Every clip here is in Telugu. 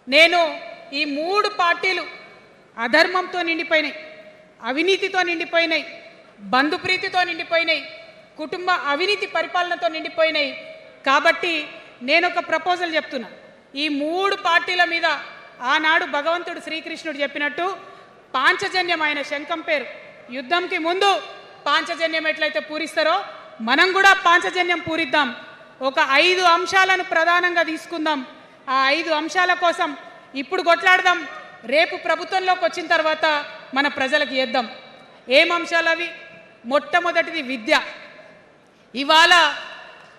నేను ఈ మూడు పార్టీలు అధర్మంతో నిండిపోయినాయి, అవినీతితో నిండిపోయినాయి, బంధుప్రీతితో నిండిపోయినాయి, కుటుంబ అవినీతి పరిపాలనతో నిండిపోయినాయి. కాబట్టి నేను ఒక ప్రపోజల్ చెప్తున్నా. ఈ మూడు పార్టీల మీద ఆనాడు భగవంతుడు శ్రీకృష్ణుడు చెప్పినట్టు పాంచజన్యం, ఆయన శంఖం పేరు, యుద్ధంకి ముందు పాంచజన్యం ఎట్లయితే పూరిస్తారో మనం కూడా పాంచజన్యం పూరిద్దాం. ఒక 5 అంశాలను ప్రధానంగా తీసుకుందాం. ఆ 5 అంశాల కోసం ఇప్పుడు కొట్లాడదాం. రేపు ప్రభుత్వంలోకి వచ్చిన తర్వాత మన ప్రజలకు ఇద్దాం. ఏం అంశాలు అవి? మొట్టమొదటిది విద్య.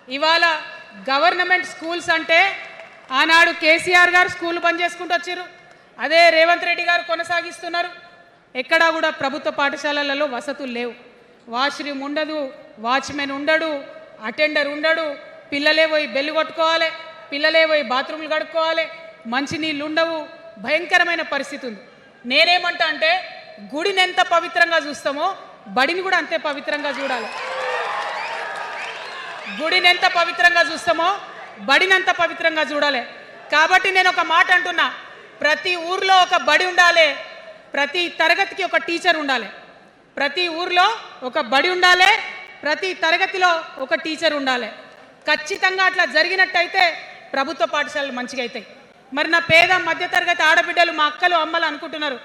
ఇవాళ గవర్నమెంట్ స్కూల్స్ అంటే ఆనాడు కేసీఆర్ గారు స్కూల్ బంద్ చేసుకుంటూ వచ్చారు, అదే రేవంత్ రెడ్డి గారు కొనసాగిస్తున్నారు. ఎక్కడా కూడా ప్రభుత్వ పాఠశాలలలో వసతులు లేవు. వాష్రూమ్ ఉండదు, వాచ్మెన్ ఉండడు, అటెండర్ ఉండడు, పిల్లలే పోయి బెల్లు కొట్టుకోవాలి, పిల్లలే పోయి బాత్రూమ్లు కడుక్కోవాలి, మంచినీళ్ళు ఉండవు, భయంకరమైన పరిస్థితి ఉంది. నేనేమంటా అంటే గుడిని ఎంత పవిత్రంగా చూస్తామో బడిని కూడా అంతే పవిత్రంగా చూడాలి. గుడిని ఎంత పవిత్రంగా చూస్తామో బడిని అంత పవిత్రంగా చూడాలి. కాబట్టి నేను ఒక మాట అంటున్నా, ప్రతి ఊర్లో ఒక బడి ఉండాలి, ప్రతి తరగతికి ఒక టీచర్ ఉండాలి. ప్రతి ఊర్లో ఒక బడి ఉండాలి, ప్రతి తరగతిలో ఒక టీచర్ ఉండాలి. ఖచ్చితంగా అట్లా జరిగినట్టయితే ప్రభుత్వ పాఠశాలలు మంచిగా అవుతాయి. మరి నా పేద మధ్యతరగతి ఆడబిడ్డలు, మా అక్కలు అమ్మలు అనుకుంటున్నారు,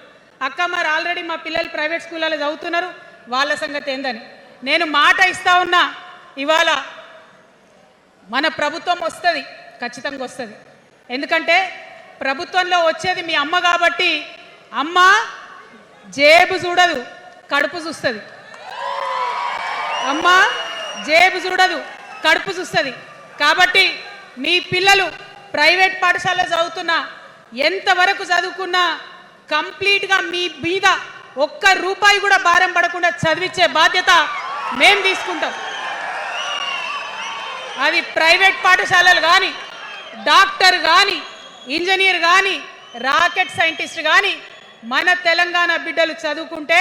అక్క మరి ఆల్రెడీ మా పిల్లలు ప్రైవేట్ స్కూళ్ళలో చదువుతున్నారు, వాళ్ళ సంగతి ఏందని. నేను మాట ఇస్తా ఉన్నా, ఇవాళ మన ప్రభుత్వం వస్తుంది, ఖచ్చితంగా వస్తుంది. ఎందుకంటే ప్రభుత్వంలో వచ్చేది మీ అమ్మ కాబట్టి అమ్మ జేబు చూడదు, కడుపు చూస్తుంది. అమ్మ జేబు చూడదు, కడుపు చూస్తుంది. కాబట్టి మీ పిల్లలు ప్రైవేట్ పాఠశాలలో చదువుతున్నా, ఎంతవరకు చదువుకున్నా కంప్లీట్గా మీ మీద ఒక్క రూపాయి కూడా భారం పడకుండా చదివించే బాధ్యత మేము తీసుకుంటాం. అది ప్రైవేట్ పాఠశాలలు కానీ, డాక్టర్ కానీ, ఇంజనీర్ కానీ, రాకెట్ సైంటిస్ట్ కానీ మన తెలంగాణ బిడ్డలు చదువుకుంటే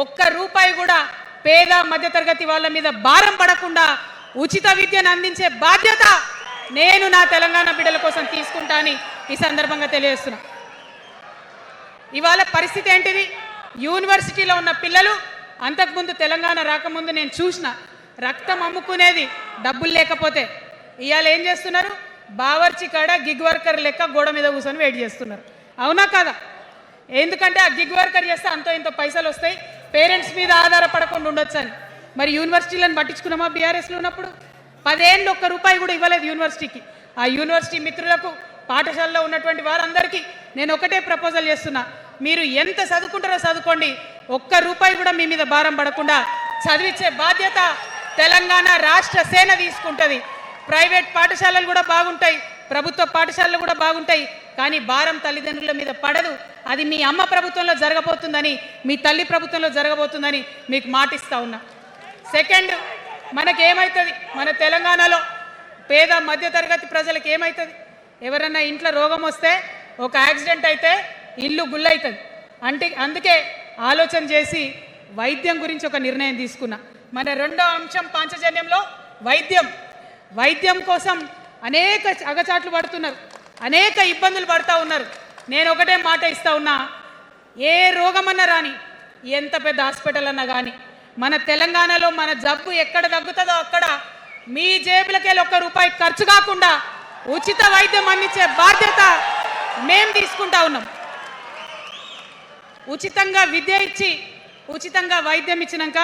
ఒక్క రూపాయి కూడా పేద మధ్యతరగతి వాళ్ళ మీద భారం పడకుండా ఉచిత విద్యను అందించే బాధ్యత నేను నా తెలంగాణ బిడ్డల కోసం తీసుకుంటానని ఈ సందర్భంగా తెలియజేస్తున్నా. ఇవాళ పరిస్థితి ఏంటిది? యూనివర్సిటీలో ఉన్న పిల్లలు అంతకుముందు తెలంగాణ రాకముందు నేను చూసిన రక్తం అమ్ముకునేది డబ్బులు లేకపోతే. ఇవాళ ఏం చేస్తున్నారు? బావర్చి కాడ గిగ్ వర్కర్ లెక్క గోడ మీద కూర్చొని వెయిట్ చేస్తున్నారు. అవునా కాదా? ఎందుకంటే ఆ గిగ్ వర్కర్ చేస్తే అంతో ఇంత పైసలు వస్తాయి, పేరెంట్స్ మీద ఆధారపడకుండా ఉండొచ్చు అని. మరి యూనివర్సిటీలను పట్టించుకున్నామా? బీఆర్ఎస్లో ఉన్నప్పుడు 10 ఏళ్ళు ఒక్క రూపాయి కూడా ఇవ్వలేదు యూనివర్సిటీకి. ఆ యూనివర్సిటీ మిత్రులకు, పాఠశాలలో ఉన్నటువంటి వారందరికీ నేను ఒకటే ప్రపోజల్ చేస్తున్నా, మీరు ఎంత చదువుకుంటారో చదువుకోండి, ఒక్క రూపాయి కూడా మీ మీద భారం పడకుండా చదివించే బాధ్యత తెలంగాణ రాష్ట్ర సేన తీసుకుంటుంది. ప్రైవేట్ పాఠశాలలు కూడా బాగుంటాయి, ప్రభుత్వ పాఠశాలలు కూడా బాగుంటాయి, కానీ భారం తల్లిదండ్రుల మీద పడదు. అది మీ అమ్మ ప్రభుత్వంలో జరగబోతుందని, మీ తల్లి ప్రభుత్వంలో జరగబోతుందని మీకు మాటిస్తా ఉన్నా. సెకండ్, మనకేమవుతుంది? మన తెలంగాణలో పేద మధ్యతరగతి ప్రజలకు ఏమవుతుంది? ఎవరన్నా ఇంట్లో రోగం వస్తే, ఒక యాక్సిడెంట్ అయితే ఇల్లు గుల్లవుతుంది. అందుకే ఆలోచన చేసి వైద్యం గురించి ఒక నిర్ణయం తీసుకున్నా. మన రెండో అంశం పాంచజన్యంలో వైద్యం కోసం అనేక అగచాట్లు పడుతున్నారు, అనేక ఇబ్బందులు పడుతూ ఉన్నారు. నేను ఒకటే మాట ఇస్తా ఉన్నా, ఏ రోగమన్నా రాని, ఎంత పెద్ద హాస్పిటల్ అన్నా కానీ, మన తెలంగాణలో మన జబ్బు ఎక్కడ తగ్గుతుందో అక్కడ మీ జేబులకెళ్ళి ఒక్క రూపాయి ఖర్చు కాకుండా ఉచిత వైద్యం అందించే బాధ్యత మేము తీసుకుంటా ఉన్నాం. ఉచితంగా విద్య ఇచ్చి, ఉచితంగా వైద్యం ఇచ్చినాక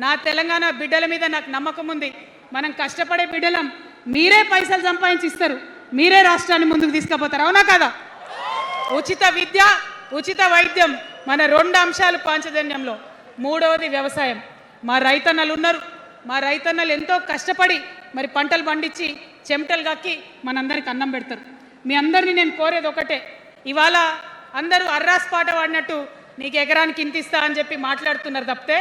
నా తెలంగాణ బిడ్డల మీద నాకు నమ్మకం ఉంది. మనం కష్టపడే బిడ్డలం, మీరే పైసలు సంపాదించి ఇస్తారు, మీరే రాష్ట్రాన్ని ముందుకు తీసుకుపోతారు. అవునా కదా? ఉచిత విద్య, ఉచిత వైద్యం మన 2 అంశాలు పాంచజన్యంలో. మూడవది వ్యవసాయం. మా రైతన్నలు ఉన్నారు, మా రైతన్నలు ఎంతో కష్టపడి మరి పంటలు పండించి చెమటలు కక్కి మనందరికి అన్నం పెడతారు. మీ అందరినీ నేను కోరేది ఒకటే, ఇవాళ అందరూ అర్రాస్ పాట పాడినట్టు నీకు ఎకరానికి ఇంత ఇస్తా అని చెప్పి మాట్లాడుతున్నారు తప్పితే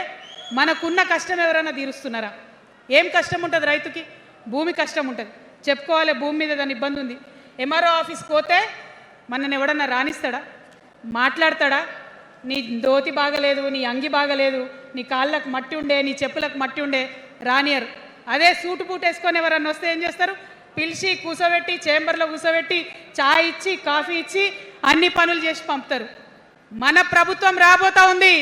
మనకున్న కష్టం ఎవరైనా తీరుస్తున్నారా? ఏం కష్టం ఉంటుంది రైతుకి? భూమి కష్టం ఉంటుంది, చెప్పుకోవాలి. భూమి మీద దాని ఇబ్బంది ఉంది. ఎంఆర్ఓ ఆఫీస్కి పోతే మనని ఎవడన్నా రాణిస్తాడా? మాట్లాడతాడా? నీ దోతి బాగలేదు, నీ అంగి బాగలేదు, నీ కాళ్ళకు మట్టి ఉండే, నీ చెప్పులకు మట్టి ఉండే రానియరు. అదే సూటు బూట్ వేసుకొని ఎవరన్నా వస్తే ఏం చేస్తారు? పిలిచి కూర్చోబెట్టి, చేంబర్లో కూర్చోబెట్టి, చాయ్ ఇచ్చి, కాఫీ ఇచ్చి అన్ని పనులు చేసి పంపుతారు. మన ప్రభుత్వం రాబోతా ఉంది.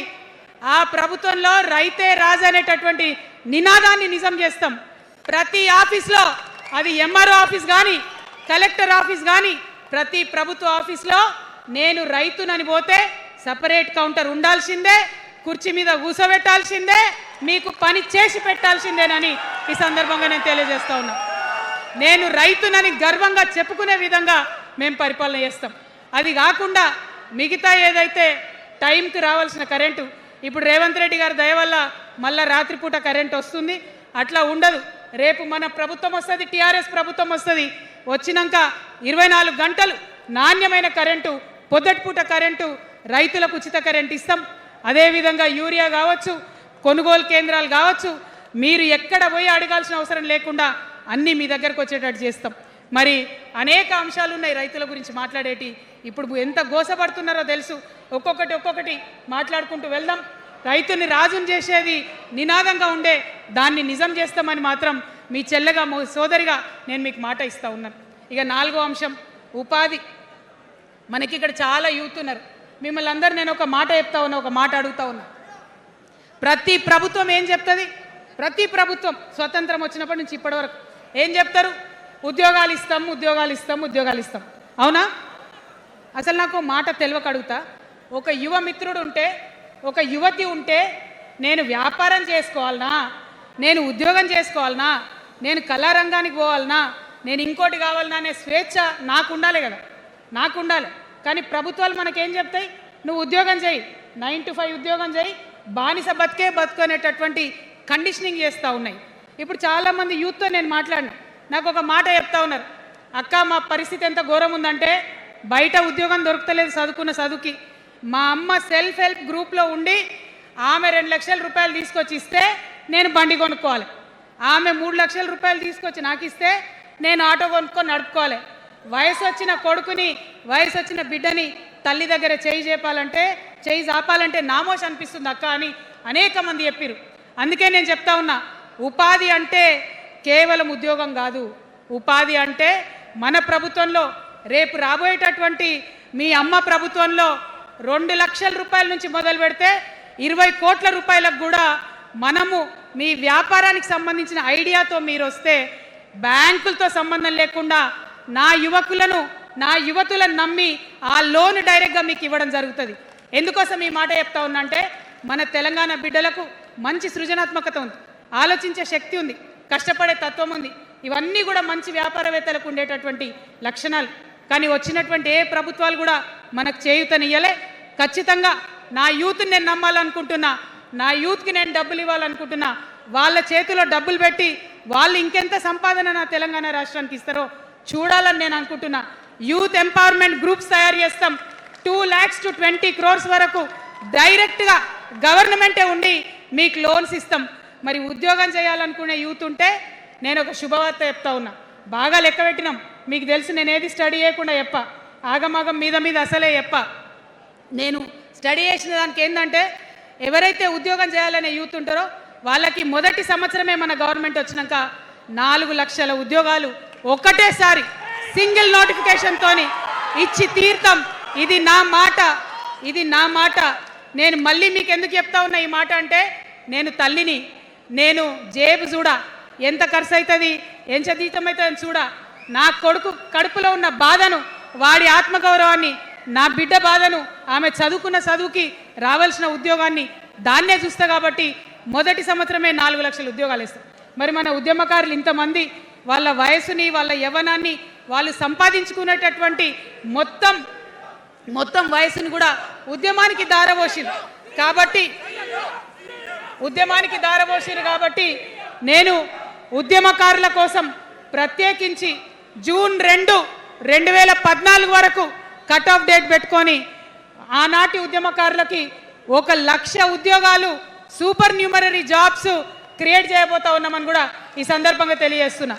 ఆ ప్రభుత్వంలో రైతే రాజు అనేటటువంటి నినాదాన్ని నిజం చేస్తాం. ప్రతి ఆఫీస్లో, అది ఎంఆర్ఓ ఆఫీస్ కానీ, కలెక్టర్ ఆఫీస్ కానీ, ప్రతి ప్రభుత్వ ఆఫీస్లో నేను రైతునని పోతే సపరేట్ కౌంటర్ ఉండాల్సిందే, కుర్చీ మీద కూసోబెట్టాల్సిందే, మీకు పని చేసి పెట్టాల్సిందేనని ఈ సందర్భంగా నేను తెలియజేస్తా ఉన్నా. నేను రైతునని గర్వంగా చెప్పుకునే విధంగా మేము పరిపాలన చేస్తాం. అది కాకుండా మిగతా ఏదైతే టైంకి రావాల్సిన కరెంటు, ఇప్పుడు రేవంత్ రెడ్డి గారి దయ వల్ల మళ్ళీ రాత్రిపూట కరెంట్ వస్తుంది. అట్లా ఉండదు. రేపు మన ప్రభుత్వం వస్తుంది, టీఆర్ఎస్ ప్రభుత్వం వస్తుంది. వచ్చినాక 24 గంటలు నాణ్యమైన కరెంటు, పొద్దుటిపూట కరెంటు, రైతులకు ఉచిత కరెంట్ ఇస్తాం. అదేవిధంగా యూరియా కావచ్చు, కొనుగోలు కేంద్రాలు కావచ్చు, మీరు ఎక్కడ పోయి అడగాల్సిన అవసరం లేకుండా అన్నీ మీ దగ్గరకు వచ్చేటట్టు చేస్తాం. మరి అనేక అంశాలు ఉన్నాయి రైతుల గురించి మాట్లాడేటి. ఇప్పుడు ఎంత గోసపడుతున్నారో తెలుసు. ఒక్కొక్కటి మాట్లాడుకుంటూ వెళ్దాం. రైతుని రాజుని చేసేది నినాదంగా ఉండే దాన్ని నిజం చేస్తామని మాత్రం మీ చెల్లెగా, సోదరిగా నేను మీకు మాట ఇస్తూ ఉన్నాను. ఇక 4వ అంశం ఉపాధి. మనకి ఇక్కడ చాలా యూత్ ఉన్నారు. మిమ్మల్ని అందరూ నేను ఒక మాట చెప్తా ఉన్నా, ఒక మాట అడుగుతా ఉన్నా. ప్రతి ప్రభుత్వం ఏం చెప్తుంది? ప్రతి ప్రభుత్వం స్వతంత్రం వచ్చినప్పటి నుంచి ఇప్పటి వరకు ఏం చెప్తారు? ఉద్యోగాలు ఇస్తాం, ఉద్యోగాలు ఇస్తాం, ఉద్యోగాలు ఇస్తాం. అవునా? అసలు నాకు మాట తెలియక అడుగుతా. ఒక యువ మిత్రుడు ఉంటే, ఒక యువతి ఉంటే, నేను వ్యాపారం చేసుకోవాలనా, నేను ఉద్యోగం చేసుకోవాలనా, నేను కళారంగానికి పోవాలనా, నేను ఇంకోటి కావాలనా అనే స్వేచ్ఛ నాకు ఉండాలి కదా, నాకు ఉండాలి. కానీ ప్రభుత్వాలు మనకేం చెప్తాయి? నువ్వు ఉద్యోగం చేయి, 9 to 5 ఉద్యోగం చేయి, బానిస బతుకు అనేటటువంటి కండిషనింగ్ చేస్తూ ఉన్నాయి. ఇప్పుడు చాలామంది యూత్తో నేను మాట్లాడినా, నాకు ఒక మాట చెప్తా ఉన్నారు. అక్క, మా పరిస్థితి ఎంత ఘోరం ఉందంటే బయట ఉద్యోగం దొరుకుతలేదు చదువుకున్న చదువుకి. మా అమ్మ సెల్ఫ్ హెల్ప్ గ్రూప్లో ఉండి ఆమె 2 లక్షల రూపాయలు తీసుకొచ్చి ఇస్తే నేను బండి కొనుక్కోవాలి. ఆమె 3 లక్షల రూపాయలు తీసుకొచ్చి నాకు ఇస్తే నేను ఆటో కొనుక్కొని నడుపుకోవాలి. వయసు వచ్చిన కొడుకుని, వయసు వచ్చిన బిడ్డని తల్లి దగ్గర చేయి జాపాలంటే నామోష్ అనిపిస్తుంది అక్క అని అనేక మంది చెప్పారు. అందుకే నేను చెప్తా ఉన్నా, ఉపాధి అంటే కేవలం ఉద్యోగం కాదు. ఉపాధి అంటే మన ప్రభుత్వంలో, రేపు రాబోయేటటువంటి మీ అమ్మ ప్రభుత్వంలో 2 లక్షల రూపాయల నుంచి మొదలు పెడితే 20 కోట్ల రూపాయలకు కూడా మనము మీ వ్యాపారానికి సంబంధించిన ఐడియాతో మీరు వస్తే బ్యాంకులతో సంబంధం లేకుండా నా యువతులను నమ్మి ఆ లోన్ డైరెక్ట్గా మీకు ఇవ్వడం జరుగుతుంది. ఎందుకోసం ఈ మాట చెప్తా ఉన్నా అంటే, మన తెలంగాణ బిడ్డలకు మంచి సృజనాత్మకత ఉంది, ఆలోచించే శక్తి ఉంది, కష్టపడే తత్వం ఉంది. ఇవన్నీ కూడా మంచి వ్యాపారవేత్తలకు ఉండేటటువంటి లక్షణాలు. కానీ వచ్చినటువంటి ఏ ప్రభుత్వాలు కూడా మనకు చేయూతనియ్యలే. ఖచ్చితంగా నా యూత్ని నేను నమ్మాలనుకుంటున్నా, నా యూత్కి నేను డబ్బులు ఇవ్వాలనుకుంటున్నా. వాళ్ళ చేతిలో డబ్బులు పెట్టి వాళ్ళు ఇంకెంత సంపాదన నా తెలంగాణ రాష్ట్రానికి ఇస్తారో చూడాలని నేను అనుకుంటున్నా. యూత్ ఎంపవర్మెంట్ గ్రూప్స్ తయారు చేస్తాం. 2 lakhs to 20 crores వరకు డైరెక్ట్గా గవర్నమెంటే ఉండి మీకు లోన్స్ ఇస్తాం. మరి ఉద్యోగం చేయాలనుకునే యూత్ ఉంటే నేను ఒక శుభవార్త చెప్తా ఉన్నా. బాగా లెక్క పెట్టినాం. మీకు తెలుసు, నేను ఏది స్టడీ చేయకుండా చెప్ప, ఆగమాగం మీద అసలే చెప్ప. నేను స్టడీ చేసిన దానికి ఏంటంటే, ఎవరైతే ఉద్యోగం చేయాలనే యూత్ ఉంటారో వాళ్ళకి మొదటి సంవత్సరమే మన గవర్నమెంట్ వచ్చినాక 4 లక్షల ఉద్యోగాలు ఒకటేసారి సింగిల్ నోటిఫికేషన్తో ఇచ్చి తీర్థం. ఇది నా మాట. నేను మళ్ళీ మీకు ఎందుకు చెప్తా ఉన్నా ఈ మాట అంటే, నేను తల్లిని, నేను జేబు చూడా, ఎంత ఖర్చు అవుతుంది, ఎంత జీతం అవుతుంది చూడా. నా కొడుకు కడుపులో ఉన్న బాధను, వాడి ఆత్మగౌరవాన్ని, నా బిడ్డ బాధను, ఆమె చదువుకున్న చదువుకి రావాల్సిన ఉద్యోగాన్ని దాన్నే చూస్తా. కాబట్టి మొదటి సంవత్సరమే 4 లక్షల ఉద్యోగాలు ఇస్తాం. మరి మన ఉద్యమకారులు ఇంతమంది వాళ్ళ వయసుని, వాళ్ళ యవ్వనాన్ని, వాళ్ళు సంపాదించుకునేటటువంటి మొత్తం వయసుని కూడా ఉద్యమానికి దారపోసిరు. కాబట్టి నేను ఉద్యమకారుల కోసం ప్రత్యేకించి జూన్ 2, 2014 వరకు కట్ ఆఫ్ డేట్ పెట్టుకొని ఆనాటి ఉద్యమకారులకి 1 లక్ష ఉద్యోగాలు, సూపర్ న్యూమరరీ జాబ్స్ క్రియేట్ చేయబోతా ఉన్నామని కూడా ఈ సందర్భంగా తెలియజేస్తున్నా.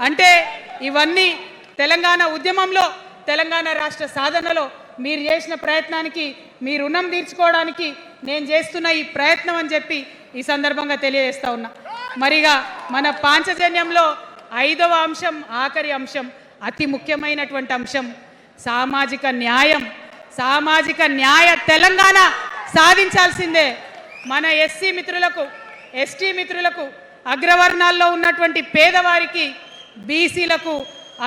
అంటే ఇవన్నీ తెలంగాణ ఉద్యమంలో, తెలంగాణ రాష్ట్ర సాధనలో మీరు చేసిన ప్రయత్నానికి, మీ రుణం తీర్చుకోవడానికి నేను చేస్తున్న ఈ ప్రయత్నం అని చెప్పి ఈ సందర్భంగా తెలియజేస్తా ఉన్నా. మరిగా మన పాంచజన్యంలో 5వ అంశం, ఆఖరి అంశం, అతి ముఖ్యమైనటువంటి అంశం, సామాజిక న్యాయం, సామాజిక న్యాయ తెలంగాణ సాధించాల్సిందే. మన ఎస్సీ మిత్రులకు, ఎస్టీ మిత్రులకు, అగ్రవర్ణాల్లో ఉన్నటువంటి పేదవారికి, బీసీలకు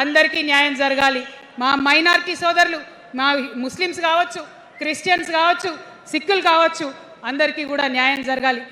అందరికీ న్యాయం జరగాలి. మా మైనారిటీ సోదరులు, మా ముస్లిమ్స్ కావచ్చు, క్రిస్టియన్స్ కావచ్చు, సిక్కులు కావచ్చు, అందరికీ కూడా న్యాయం జరగాలి.